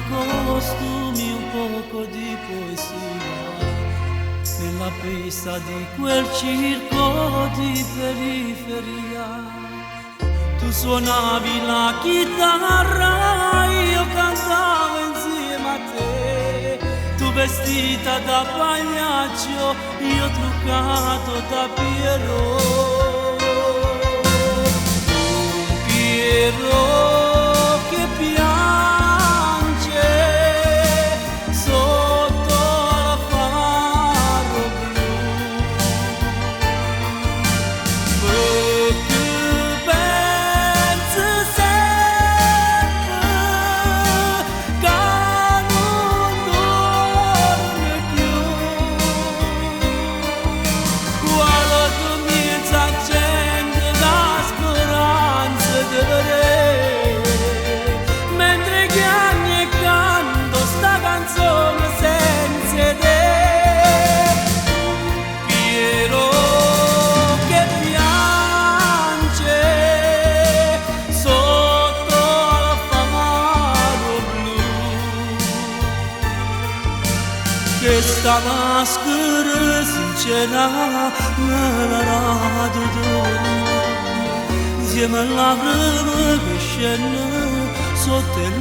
costumi, un poco di poesia nella pista di quel circo di periferia. Tu suonavi la chitarra, io cantavo insieme a te. Tu vestita da pagliaccio, io truccato da Pierrot. Pierrot che piange sotto la faro blu, perché pensi sempre che non dorme più. Quando comincia a accendere la speranza di vedere, mentre chiami e canto sta canzone senza te. Pierrot che piange sotto la faro blu, che sta maschera sincera nella radio d'oro, insieme alle lacrime che scendono sotto il